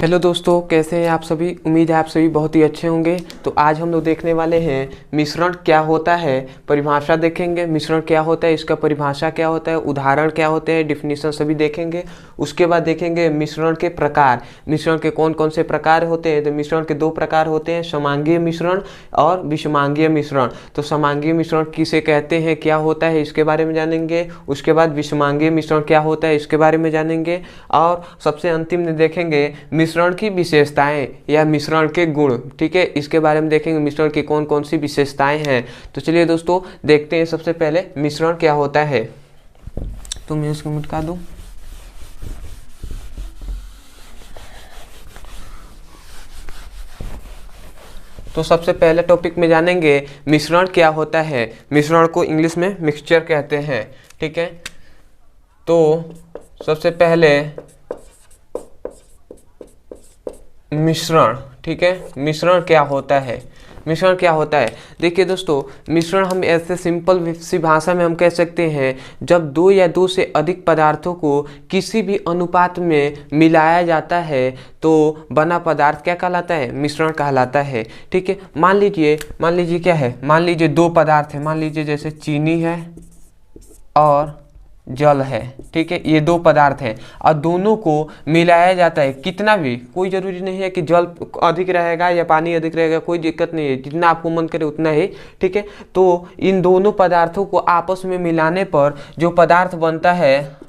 Hello दोस्तों, कैसे हैं आप सभी। उम्मीद है आप सभी बहुत ही अच्छे होंगे। तो आज हम लोग देखने वाले हैं मिश्रण क्या होता है, परिभाषा देखेंगे। मिश्रण क्या होता है, इसका परिभाषा क्या होता है, उदाहरण क्या होते हैं, डिफिनीशन सभी देखेंगे। उसके बाद देखेंगे मिश्रण के प्रकार। मिश्रण के कौन कौन से प्रकार होते हैं। तो मिश्रण के दो प्रकार होते हैं, समांगीय मिश्रण और विषमांगीय मिश्रण। तो समांगीय मिश्रण किसे कहते हैं, क्या होता है, इसके बारे में जानेंगे। उसके बाद विषमांगीय मिश्रण क्या होता है, इसके बारे में जानेंगे। और सबसे अंतिम में देखेंगे मिश्रण की विशेषताएं या मिश्रण के गुण। ठीक है, इसके बारे में देखेंगे मिश्रण की कौन कौन सी विशेषताएं हैं। तो चलिए दोस्तों देखते हैं सबसे पहले मिश्रण क्या होता है। तो मैं इसको मिटा दूं। तो सबसे पहले टॉपिक में जानेंगे मिश्रण क्या होता है। मिश्रण को इंग्लिश में मिक्सचर कहते हैं। ठीक है, तो सबसे पहले मिश्रण। ठीक है, मिश्रण क्या होता है। मिश्रण क्या होता है, देखिए दोस्तों, मिश्रण हम ऐसे सिंपल सी भाषा में हम कह सकते हैं, जब दो या दो से अधिक पदार्थों को किसी भी अनुपात में मिलाया जाता है तो बना पदार्थ क्या कहलाता है, मिश्रण कहलाता है। ठीक है, मान लीजिए क्या है, मान लीजिए दो पदार्थ है, मान लीजिए जैसे चीनी है और जल है। ठीक है, ये दो पदार्थ हैं और दोनों को मिलाया जाता है। कितना भी, कोई जरूरी नहीं है कि जल अधिक रहेगा या पानी अधिक रहेगा, कोई दिक्कत नहीं है, जितना आपको मन करे उतना ही। ठीक है, तो इन दोनों पदार्थों को आपस में मिलाने पर जो पदार्थ बनता है,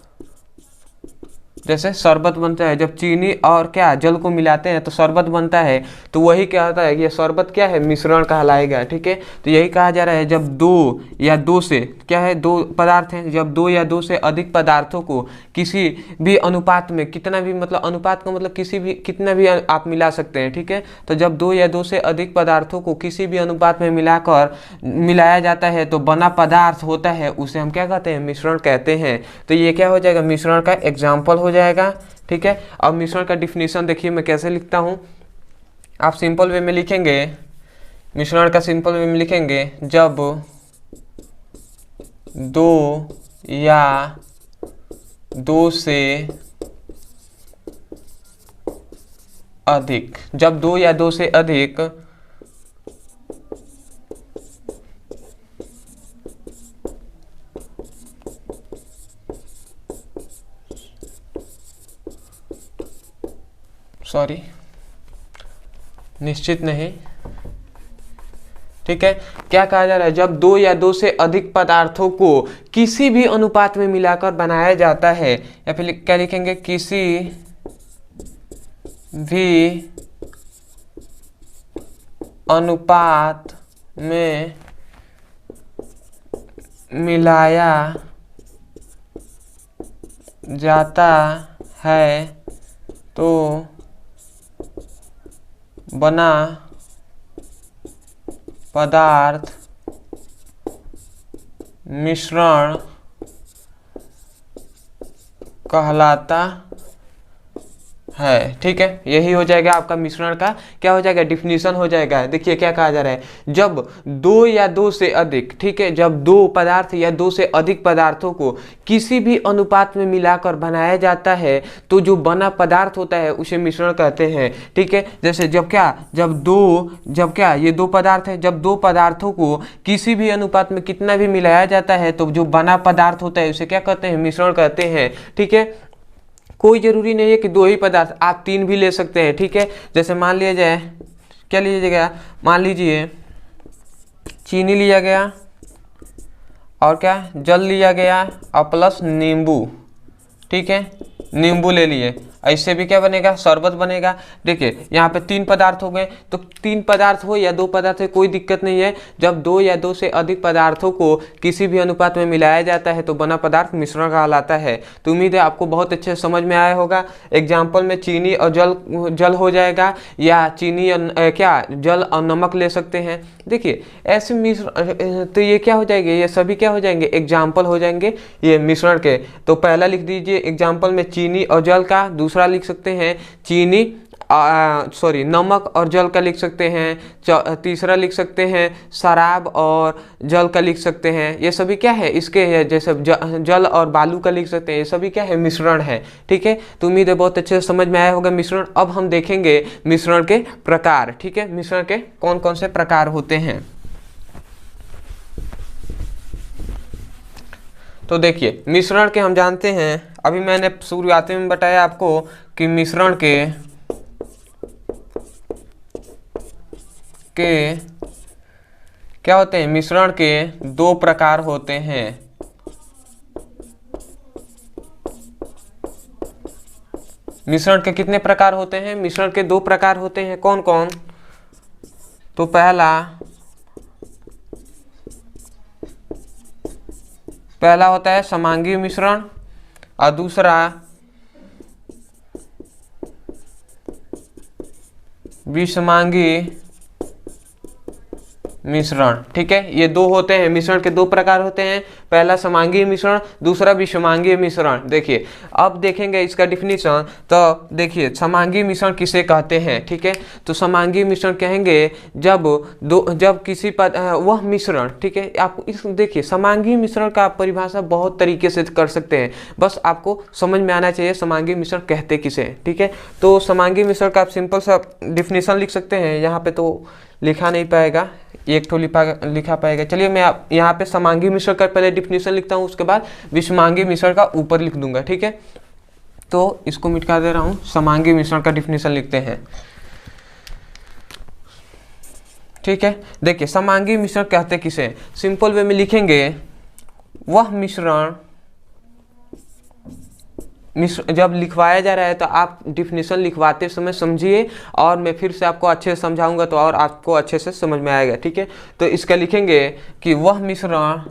जैसे शरबत बनता है, जब चीनी और क्या जल को मिलाते हैं तो शरबत बनता है, तो वही क्या होता है, ये शरबत क्या है, मिश्रण कहलाएगा। ठीक है, तो यही कहा जा रहा है, जब दो या दो से क्या है, दो पदार्थ हैं, जब दो या दो से अधिक पदार्थों को किसी भी अनुपात में, कितना भी मतलब अनुपात का मतलब किसी भी, कितना भी आप मिला सकते हैं। ठीक है, तो जब दो या दो से अधिक पदार्थों को किसी भी अनुपात में मिलाया जाता है तो बना पदार्थ होता है, उसे हम क्या कहते हैं, मिश्रण कहते हैं। तो ये क्या हो जाएगा, मिश्रण का एग्जाम्पल हो जाएगा। ठीक है, अब मिश्रण का डिफिनीशन देखिए मैं कैसे लिखता हूं। आप सिंपल वे में लिखेंगे, मिश्रण का सिंपल वे में लिखेंगे, जब दो या दो से अधिक, जब दो या दो से अधिक निश्चित नहीं। ठीक है, क्या कहा जा रहा है, जब दो या दो से अधिक पदार्थों को किसी भी अनुपात में मिलाकर बनाया जाता है, या फिर क्या लिखेंगे, किसी भी अनुपात में मिलाया जाता है तो बना पदार्थ मिश्रण कहलाता है। ठीक है, यही हो जाएगा आपका मिश्रण का क्या हो जाएगा, डिफिनीशन हो जाएगा। देखिए क्या कहा जा रहा है, जब दो या दो से अधिक, ठीक है, जब दो पदार्थ या दो से अधिक पदार्थों को किसी भी अनुपात में मिलाकर बनाया जाता है तो जो बना पदार्थ होता है उसे मिश्रण कहते हैं। ठीक है, जैसे जब क्या ये दो पदार्थ है, जब दो पदार्थों को किसी भी अनुपात में कितना भी मिलाया जाता है तो जो बना पदार्थ होता है उसे क्या कहते हैं, मिश्रण कहते हैं। ठीक है, कोई जरूरी नहीं है कि दो ही पदार्थ, आप तीन भी ले सकते हैं। ठीक है, जैसे मान लिया जाए, क्या लीजिएगा, मान लीजिए चीनी लिया गया और क्या जल लिया गया और प्लस नींबू। ठीक है, नींबू ले लिए, ऐसे भी क्या बनेगा, शरबत बनेगा। देखिए यहाँ पे तीन पदार्थ हो गए, तो तीन पदार्थ हो या दो पदार्थ हो कोई दिक्कत नहीं है। जब दो या दो से अधिक पदार्थों को किसी भी अनुपात में मिलाया जाता है तो बना पदार्थ मिश्रण कहलाता है। तो उम्मीद है आपको बहुत अच्छे से समझ में आया होगा। एग्जाम्पल में चीनी और जल हो जाएगा, या चीनी क्या जल और नमक ले सकते हैं। देखिए ऐसे मिश्रण, तो ये क्या हो जाएंगे, ये सभी क्या हो जाएंगे, एग्जाम्पल हो जाएंगे ये मिश्रण के। तो पहला लिख दीजिए एग्जाम्पल में चीनी और जल का, दूसरा लिख सकते हैं चीनी सॉरी नमक और जल का लिख सकते हैं। तीसरा लिख सकते हैं शराब और जल का लिख सकते हैं। ये सभी क्या है, इसके है जैसे जल और बालू का लिख सकते हैं। ये सभी क्या है, मिश्रण है। ठीक है, तो उम्मीद है बहुत अच्छे से समझ में आया होगा मिश्रण। अब हम देखेंगे मिश्रण के प्रकार। ठीक है, मिश्रण के कौन कौन से प्रकार होते हैं। तो देखिए मिश्रण के हम जानते हैं, अभी मैंने शुरुआत में बताया आपको कि मिश्रण के क्या होते हैं, मिश्रण के दो प्रकार होते हैं। मिश्रण के कितने प्रकार होते हैं, मिश्रण के दो प्रकार होते हैं। कौन कौन, तो पहला होता है समांगी मिश्रण और दूसरा विषमांगी मिश्रण। ठीक है, ये दो होते हैं, मिश्रण के दो प्रकार होते हैं। पहला समांगी मिश्रण, दूसरा विषमांगी मिश्रण। देखिए अब देखेंगे इसका डिफिनीशन। तो देखिए समांगी मिश्रण किसे कहते हैं। ठीक है, तो समांगी मिश्रण कहेंगे जब किसी वह मिश्रण, ठीक है, आप इस देखिए समांगी मिश्रण का परिभाषा बहुत तरीके से कर सकते हैं, बस आपको समझ में आना चाहिए समांगी मिश्रण कहते किसे हैं। ठीक है, तो समांगी मिश्रण का आप सिंपल सा डिफिनीशन लिख सकते हैं। यहाँ पे तो लिखा नहीं पाएगा, एक ठो लिखा पाएगा। चलिए मैं यहाँ पे समांगी मिश्रण का पहले डिफिनीशन लिखता हूँ, उसके बाद विषमांगी मिश्रण का ऊपर लिख दूंगा। ठीक है, तो इसको मिटा दे रहा हूँ, समांगी मिश्रण का डिफिनीशन लिखते हैं। ठीक है, देखिए समांगी मिश्रण कहते किसे, सिंपल वे में लिखेंगे वह मिश्रण, जब लिखवाया जा रहा है तो आप डिफिनीशन लिखवाते समय समझिए, और मैं फिर से आपको अच्छे से समझाऊंगा तो और आपको अच्छे से समझ में आएगा। ठीक है, तो इसका लिखेंगे कि वह मिश्रण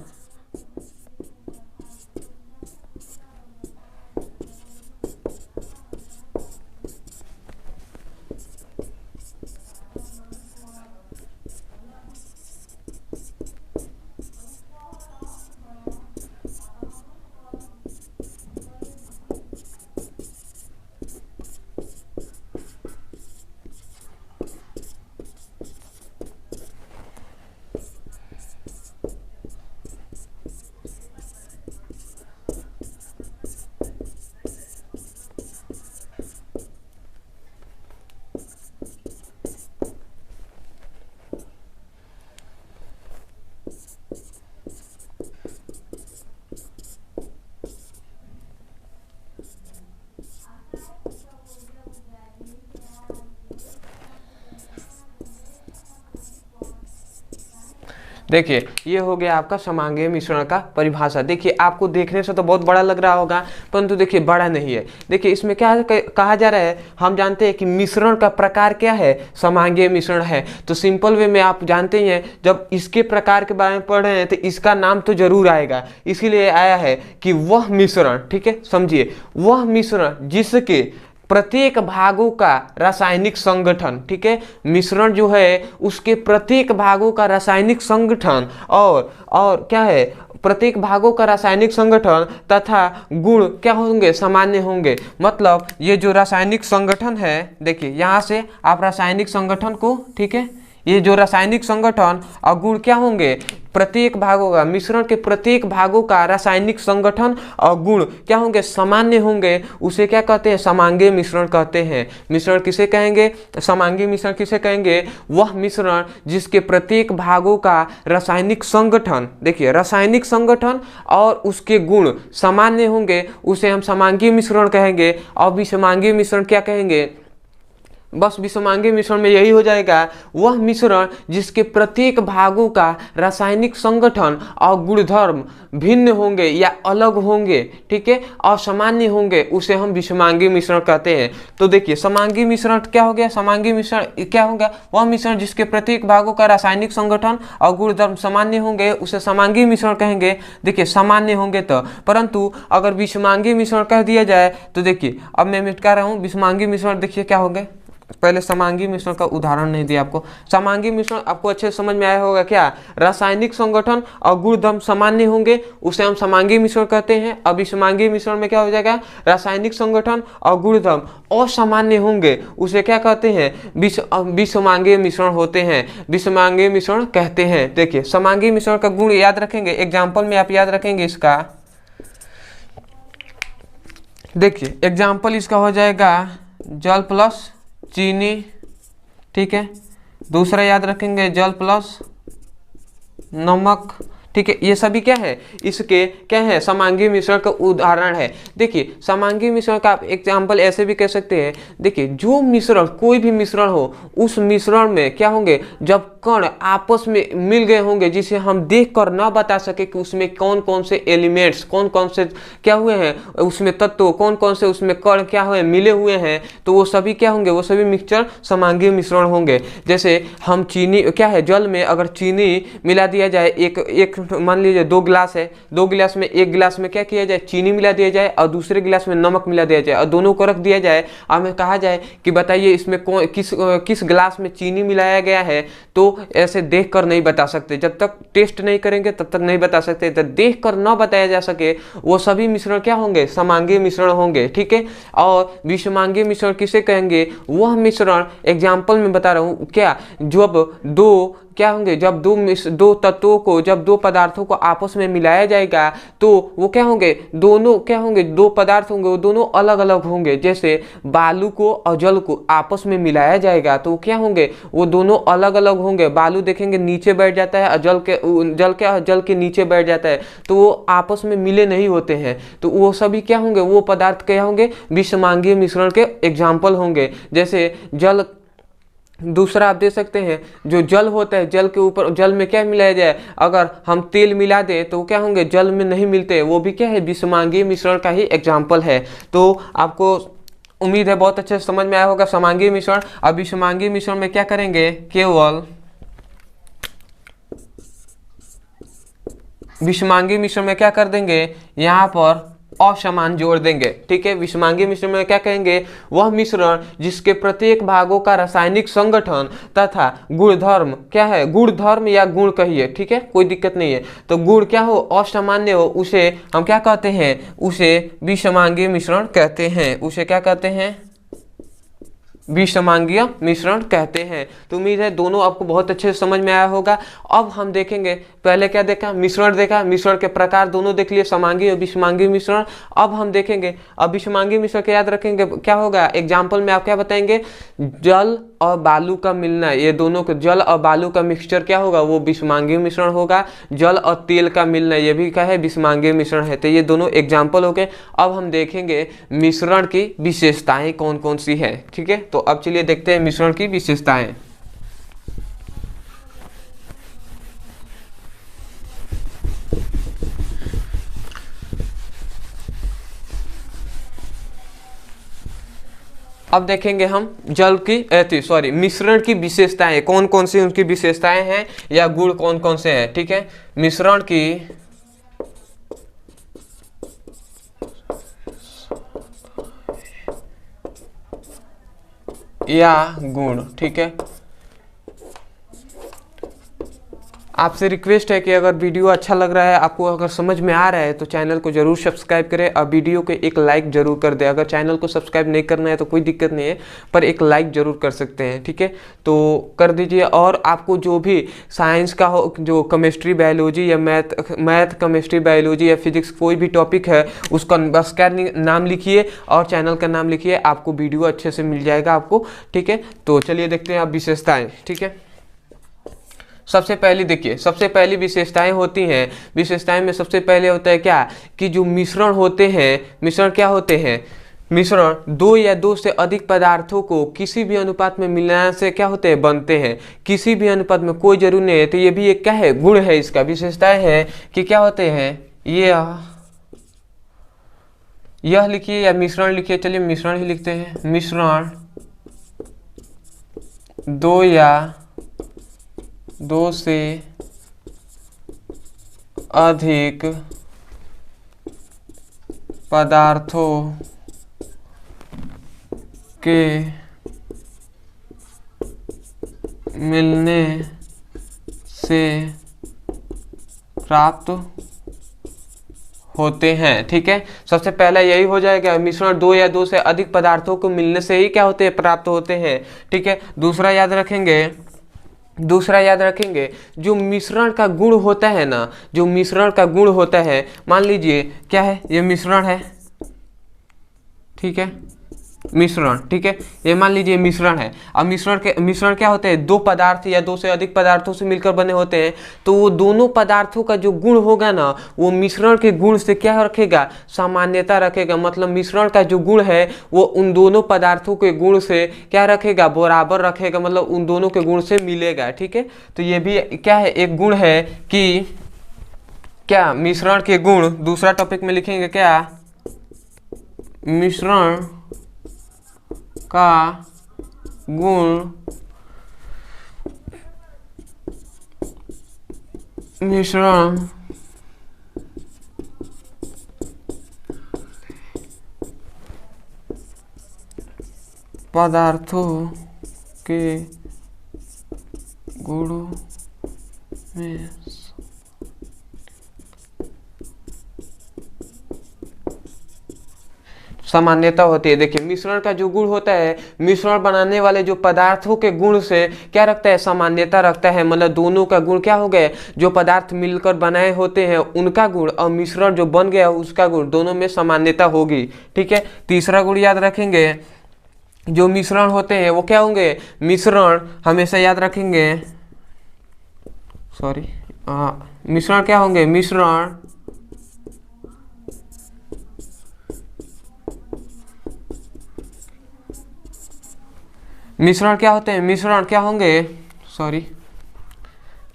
देखिए ये हो गया आपका समांगी मिश्रण का परिभाषा। देखिए आपको देखने से तो बहुत बड़ा लग रहा होगा, परंतु देखिए बड़ा नहीं है। देखिए इसमें क्या कहा जा रहा है, हम जानते हैं कि मिश्रण का प्रकार क्या है, समांगी मिश्रण है। तो सिंपल वे में आप जानते ही हैं, जब इसके प्रकार के बारे में पढ़ रहे हैं तो इसका नाम तो जरूर आएगा, इसीलिए आया है कि वह मिश्रण, ठीक है, समझिए, वह मिश्रण जिसके प्रत्येक भागों का रासायनिक संगठन, ठीक है, मिश्रण जो है उसके प्रत्येक भागों का रासायनिक संगठन और क्या है, प्रत्येक भागों का रासायनिक संगठन तथा गुण क्या होंगे, सामान्य होंगे। मतलब ये जो रासायनिक संगठन है, देखिए यहाँ से आप रासायनिक संगठन को, ठीक है, ये जो रासायनिक संगठन और गुण क्या होंगे, प्रत्येक भागों का, मिश्रण के प्रत्येक भागों का रासायनिक संगठन और गुण क्या होंगे, सामान्य होंगे। उसे क्या कहते हैं, समांगी मिश्रण कहते हैं। मिश्रण किसे कहेंगे, समांगी मिश्रण किसे कहेंगे, वह मिश्रण जिसके प्रत्येक भागों का रासायनिक संगठन, देखिए रासायनिक संगठन और उसके गुण सामान्य होंगे, उसे हम समांगी मिश्रण कहेंगे। और विषमांगी मिश्रण क्या कहेंगे, बस विषमांगी मिश्रण में यही हो जाएगा, वह मिश्रण जिसके प्रत्येक भागों का रासायनिक संगठन और गुणधर्म भिन्न होंगे या अलग होंगे, ठीक है, और सामान्य होंगे, उसे हम विषमांगी मिश्रण कहते हैं। तो देखिए समांगी मिश्रण क्या हो गया, समांगी मिश्रण क्या होगा, वह मिश्रण जिसके प्रत्येक भागों का रासायनिक संगठन और गुणधर्म सामान्य होंगे, उसे समांगी मिश्रण कहेंगे। देखिए सामान्य होंगे तो, परंतु अगर विषमांगी मिश्रण कह दिया जाए तो देखिए अब मैं मिटा रहा हूँ विषमांगी मिश्रण, देखिए क्या होंगे, पहले समांगी मिश्रण का उदाहरण नहीं दिया आपको। समांगी मिश्रण आपको अच्छे से समझ में आया होगा क्या, रासायनिक संगठन और गुणधर्म सामान्य होंगे उसे हम समांगी मिश्रण कहते हैं। अब विषमांगी मिश्रण में क्या हो जाएगा, रासायनिक संगठन और गुणधर्म असामान्य होंगे उसे क्या कहते हैं, विषमांगी मिश्रण होते हैं, विषमांगी मिश्रण कहते हैं। देखिए समांगी मिश्रण का गुण याद रखेंगे, एग्जाम्पल में आप याद रखेंगे इसका। देखिए एग्जाम्पल इसका हो जाएगा जल प्लस चीनी, ठीक है। दूसरा याद रखेंगे जल प्लस नमक, ठीक है। ये सभी क्या है, इसके क्या है, समांगी मिश्रण का उदाहरण है। देखिए समांगी मिश्रण का आप एग्जाम्पल ऐसे भी कह सकते हैं। देखिए जो मिश्रण, कोई भी मिश्रण हो, उस मिश्रण में क्या होंगे, जब कण आपस में मिल गए होंगे जिसे हम देखकर ना बता सके कि उसमें कौन कौन से एलिमेंट्स, कौन कौन से क्या हुए हैं, उसमें तत्व कौन कौन से उसमें कण क्या हुए मिले हुए हैं, तो वो सभी क्या होंगे, वो सभी मिक्सचर समांगी मिश्रण होंगे। जैसे हम चीनी क्या है, जल में अगर चीनी मिला दिया जाए, एक मान लीजिए 2 गिलास है, 2 गिलास में एक गिलास में क्या किया जाए, चीनी मिला दिया जाए और दूसरे गिलास में नमक मिला दिया जाए और दोनों को रख दिया जाए। हमें कहा जाए कि बताइए इसमें किस गिलास में चीनी मिलाया गया है, तो ऐसे देखकर नहीं बता सकते, जब तक टेस्ट नहीं करेंगे तब तक नहीं बता सकते। तो देखकर ना बताया जा सके वो सभी मिश्रण क्या होंगे, समांगी मिश्रण होंगे, ठीक है। और विषमांगी मिश्रण किसे कहेंगे, वह मिश्रण एग्जाम्पल में बता रहा हूं क्या, जब दो क्या होंगे, जब दो तत्वों को, जब दो पदार्थों को आपस में मिलाया जाएगा तो वो क्या होंगे, दोनों क्या होंगे, दो पदार्थ होंगे, वो दोनों अलग अलग होंगे। जैसे बालू को और जल को आपस में मिलाया जाएगा तो क्या होंगे, वो दोनों अलग अलग होंगे। बालू देखेंगे नीचे बैठ जाता है और जल के नीचे बैठ जाता है, तो वो आपस में मिले नहीं होते हैं। तो वो सभी क्या होंगे, वो पदार्थ क्या होंगे, विषमांगी मिश्रण के एग्जाम्पल होंगे। जैसे जल, दूसरा आप दे सकते हैं, जो जल होता है, जल के ऊपर, जल में क्या मिलाया जाए, अगर हम तेल मिला दें तो क्या होंगे, जल में नहीं मिलते, वो भी क्या है, विषमांगी मिश्रण का ही एग्जाम्पल है। तो आपको उम्मीद है बहुत अच्छे से समझ में आया होगा समांगी मिश्रण। अब विषमांगी मिश्रण में क्या करेंगे, केवल विषमांगी मिश्रण में क्या कर देंगे, यहाँ पर असमान जोड़ देंगे, ठीक है। विषमांगी मिश्रण में क्या कहेंगे, वह मिश्रण जिसके प्रत्येक भागों का रासायनिक संगठन तथा गुणधर्म क्या है, गुणधर्म या गुण कहिए, ठीक है, कोई दिक्कत नहीं है। तो गुण क्या हो, असामान्य हो, उसे हम क्या कहते हैं, उसे विषमांगी मिश्रण कहते हैं। उसे क्या कहते हैं, विषमांगीय मिश्रण कहते हैं। तो उम्मीद है दोनों आपको बहुत अच्छे से समझ में आया होगा। अब हम देखेंगे, पहले क्या देखा, मिश्रण देखा, मिश्रण के प्रकार दोनों देख लिए, समांगी और विषमांगी मिश्रण। अब हम देखेंगे, अब विषमांगी मिश्रण के याद रखेंगे क्या होगा, एग्जाम्पल में आप क्या बताएंगे, जल और बालू का मिलना, ये दोनों को, जल और बालू का मिक्सचर क्या होगा, वो विषमांगी मिश्रण होगा। जल और तेल का मिलना, ये भी क्या है, विषमांगी मिश्रण है। तो ये दोनों एग्जाम्पल हो गए। अब हम देखेंगे मिश्रण की विशेषताएं कौन कौन सी है, ठीक है। तो अब चलिए देखते हैं मिश्रण की विशेषताएं। अब देखेंगे हम जल की मिश्रण की विशेषताएं कौन कौन सी उनकी विशेषताएं हैं या गुण कौन कौन से हैं, ठीक है। मिश्रण की या गुण, ठीक है। आपसे रिक्वेस्ट है कि अगर वीडियो अच्छा लग रहा है, आपको अगर समझ में आ रहा है, तो चैनल को जरूर सब्सक्राइब करें और वीडियो को एक लाइक जरूर कर दें। अगर चैनल को सब्सक्राइब नहीं करना है तो कोई दिक्कत नहीं है, पर एक लाइक जरूर कर सकते हैं, ठीक है, तो कर दीजिए। और आपको जो भी साइंस का हो, जो केमिस्ट्री बायोलॉजी या मैथ केमिस्ट्री बायोलॉजी या फिजिक्स कोई भी टॉपिक है, उसका बस क्या नाम लिखिए और चैनल का नाम लिखिए, आपको वीडियो अच्छे से मिल जाएगा आपको, ठीक है। तो चलिए देखते हैं आप विशेषताएँ, ठीक है। सबसे पहली देखिए, सबसे पहली विशेषताएं होती हैं, विशेषताएं में सबसे पहले होता है क्या, कि जो मिश्रण होते हैं, मिश्रण क्या होते हैं, मिश्रण दो या दो से अधिक पदार्थों को किसी भी अनुपात में मिलाने से क्या होते हैं, बनते हैं। किसी भी अनुपात में, कोई जरूरी नहीं है। तो ये भी एक क्या है, गुण है, इसका विशेषताएं है कि क्या होते हैं, यह लिखिए या मिश्रण लिखिए, चलिए मिश्रण ही लिखते हैं। मिश्रण दो या दो से अधिक पदार्थों के मिलने से प्राप्त होते हैं। ठीक है, सबसे पहला यही हो जाएगा, मिश्रण दो या दो से अधिक पदार्थों को मिलने से ही क्या होते हैं, प्राप्त होते हैं। ठीक है, दूसरा याद रखेंगे, जो मिश्रण का गुण होता है ना, जो मिश्रण का गुण होता है, मान लीजिए क्या है, ये मिश्रण है, ठीक है, मिश्रण, ठीक है, ये मान लीजिए मिश्रण है। अब मिश्रण क्या होते हैं, दो पदार्थ या दो से अधिक पदार्थों से मिलकर बने होते हैं। तो वो दोनों पदार्थों का जो गुण होगा ना, वो मिश्रण के गुण से क्या रखेगा, सामान्यता रखेगा। मतलब मिश्रण का जो गुण है वो उन दोनों पदार्थों के गुण से क्या रखेगा, बराबर रखेगा, मतलब उन दोनों के गुण से मिलेगा। ठीक है, तो ये भी क्या है, एक गुण है कि क्या, मिश्रण के गुण। दूसरा टॉपिक में लिखेंगे क्या, मिश्रण का गुण, मिश्रण पदार्थों के गुणों में सामान्यता होती है। देखिए, मिश्रण का जो गुण होता है, मिश्रण बनाने वाले जो पदार्थों के गुण से क्या रखता है, सामान्यता रखता है। मतलब दोनों का गुण क्या हो गया, जो पदार्थ मिलकर बनाए होते हैं उनका गुण और मिश्रण जो बन गया उसका गुण, दोनों में सामान्यता होगी। ठीक है, तीसरा गुण याद रखेंगे, जो मिश्रण होते हैं वो क्या होंगे, मिश्रण हमेशा याद रखेंगे, सॉरी, मिश्रण क्या होंगे, मिश्रण क्या होते हैं, मिश्रण क्या होंगे, सॉरी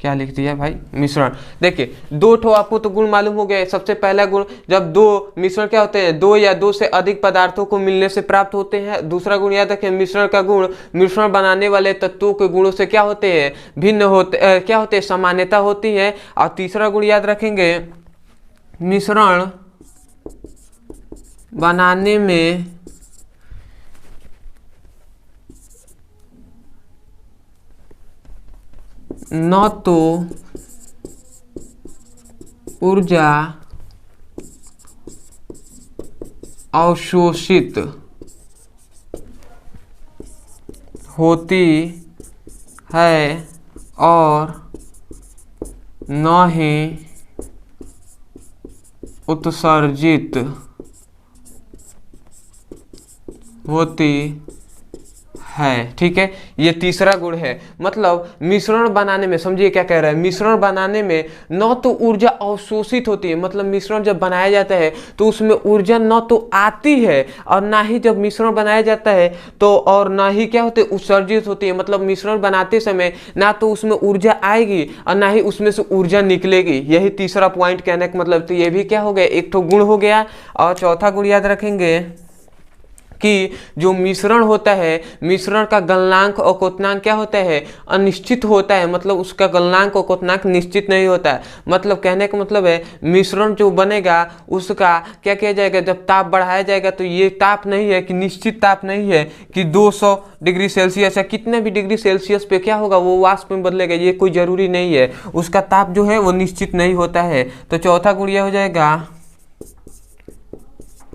क्या लिख दिया भाई, मिश्रण। देखिए, दो ठो आपको तो गुण मालूम हो गए। सबसे पहला गुण, जब दो मिश्रण क्या होते हैं, दो या दो से अधिक पदार्थों को मिलने से प्राप्त होते हैं। दूसरा गुण याद रखें, मिश्रण का गुण, मिश्रण बनाने वाले तत्वों के गुणों से क्या होते हैं, भिन्न होते, क्या होते हैं, समानता होती है। और तीसरा गुण याद रखेंगे, मिश्रण बनाने में न तो ऊर्जा अवशोषित होती है और न ही उत्सर्जित होती है। ठीक है, ये तीसरा गुण है। मतलब मिश्रण बनाने में, समझिए क्या कह रहा है, मिश्रण बनाने में न तो ऊर्जा अवशोषित होती है, मतलब मिश्रण जब बनाया जाता है तो उसमें ऊर्जा न तो आती है और ना ही जब मिश्रण बनाया जाता है तो, और ना ही क्या होते, उत्सर्जित होती है। मतलब मिश्रण बनाते समय ना तो उसमें ऊर्जा आएगी और ना ही उसमें से ऊर्जा निकलेगी। यही तीसरा पॉइंट कहने का मतलब। तो ये भी क्या हो गया, एक तो गुण हो गया। और चौथा गुण याद रखेंगे कि जो मिश्रण होता है, मिश्रण का गलनांक और क्वथनांक क्या होता है, अनिश्चित होता है। मतलब उसका गलनांक और क्वथनांक निश्चित नहीं होता है। मतलब कहने का मतलब है, मिश्रण जो बनेगा उसका क्या किया जाएगा, जब ताप बढ़ाया जाएगा तो ये ताप नहीं है कि निश्चित ताप नहीं है कि 200 डिग्री सेल्सियस या कितने भी डिग्री सेल्सियस पे क्या होगा, वो वाष्प में बदलेगा, ये कोई जरूरी नहीं है। उसका ताप जो है वो निश्चित नहीं होता है। तो चौथा गुण यह हो जाएगा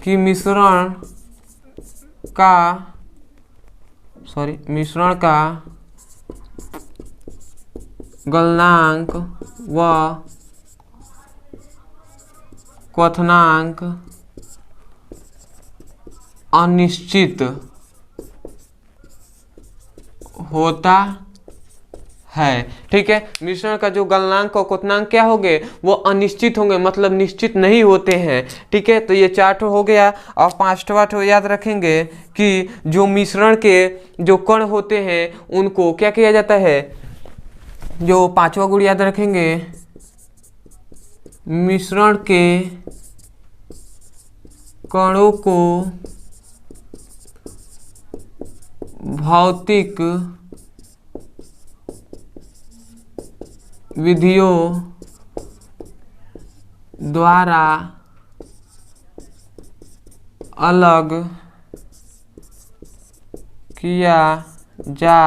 कि मिश्रण का गलनांक व क्वथनांक अनिश्चित होता है। ठीक है, मिश्रण का जो गलनांक और क्वथनांक क्या होंगे, वो अनिश्चित होंगे, मतलब निश्चित नहीं होते हैं। ठीक है, तो ये चार हो गया। और पांचवा ठो याद रखेंगे कि जो मिश्रण के जो कण होते हैं उनको क्या किया जाता है, जो पांचवा गुण याद रखेंगे, मिश्रण के कणों को भौतिक विधियों द्वारा अलग किया जा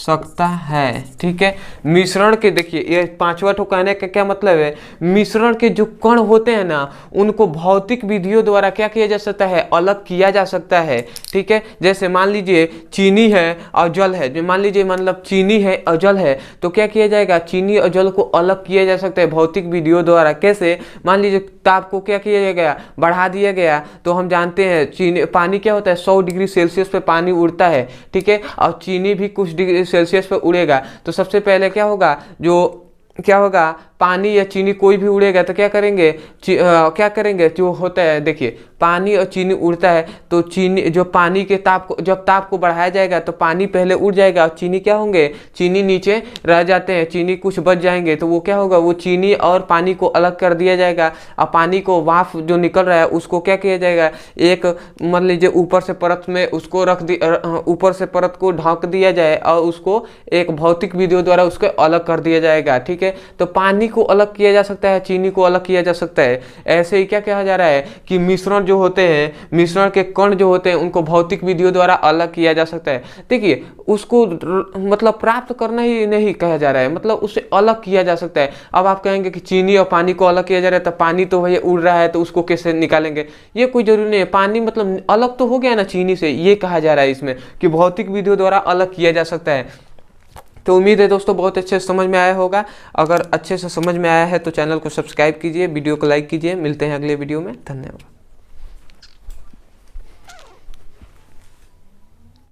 सकता है। ठीक है, मिश्रण के देखिए ये पांचवा ठो कहने का क्या मतलब है, मिश्रण के जो कण होते हैं ना उनको भौतिक विधियों द्वारा क्या किया जा सकता है, अलग किया जा सकता है। ठीक है, जैसे मान लीजिए चीनी है और जल है, मान लीजिए मतलब चीनी है और जल है, तो क्या किया जाएगा, चीनी और जल को अलग किया जा सकता है भौतिक विधियों द्वारा। कैसे, मान लीजिए ताप को क्या किया गया, बढ़ा दिया गया, तो हम जानते हैं चीनी पानी क्या होता है, 100 डिग्री सेल्सियस पे पानी उड़ता है। ठीक है, और चीनी भी कुछ डिग्री सेल्सियस पे उड़ेगा। तो सबसे पहले क्या होगा, क्या होगा, पानी या चीनी कोई भी उड़ेगा तो क्या करेंगे, क्या करेंगे, जो होता है देखिए पानी और चीनी उड़ता है तो चीनी जो पानी के ताप को, जब ताप को बढ़ाया जाएगा तो पानी पहले उड़ जाएगा और चीनी क्या होंगे, चीनी नीचे रह जाते हैं, चीनी कुछ बच जाएंगे, तो वो क्या होगा, वो चीनी और पानी को अलग कर दिया जाएगा और पानी को वाफ जो निकल रहा है उसको क्या किया जाएगा, एक मान लीजिए ऊपर से परत में उसको रख दी, ऊपर से परत को ढक दिया जाए और उसको एक भौतिक विधियों द्वारा उसको अलग कर दिया जाएगा। ठीक है, तो पानी को अलग किया जा सकता है, चीनी को अलग किया जा सकता है। ऐसे ही क्या कहा जा रहा है कि मिश्रण जो होते हैं, मिश्रण के कण जो होते हैं उनको भौतिक विधियों द्वारा अलग किया जा सकता है। देखिए उसको मतलब प्राप्त करना ही नहीं कहा जा रहा है, मतलब उसे अलग किया जा सकता है। अब आप कहेंगे कि चीनी और पानी को अलग किया जा रहा है, तो पानी तो वही उड़ रहा है तो उसको कैसे निकालेंगे, ये कोई जरूरी नहीं है। पानी मतलब अलग तो हो गया ना चीनी से, ये कहा जा रहा है इसमें कि भौतिक विधियों द्वारा अलग किया जा सकता है। तो उम्मीद है दोस्तों बहुत अच्छे से समझ में आया होगा। अगर अच्छे से समझ में आया है तो चैनल को सब्सक्राइब कीजिए, वीडियो को लाइक कीजिए। मिलते हैं अगले वीडियो में, धन्यवाद।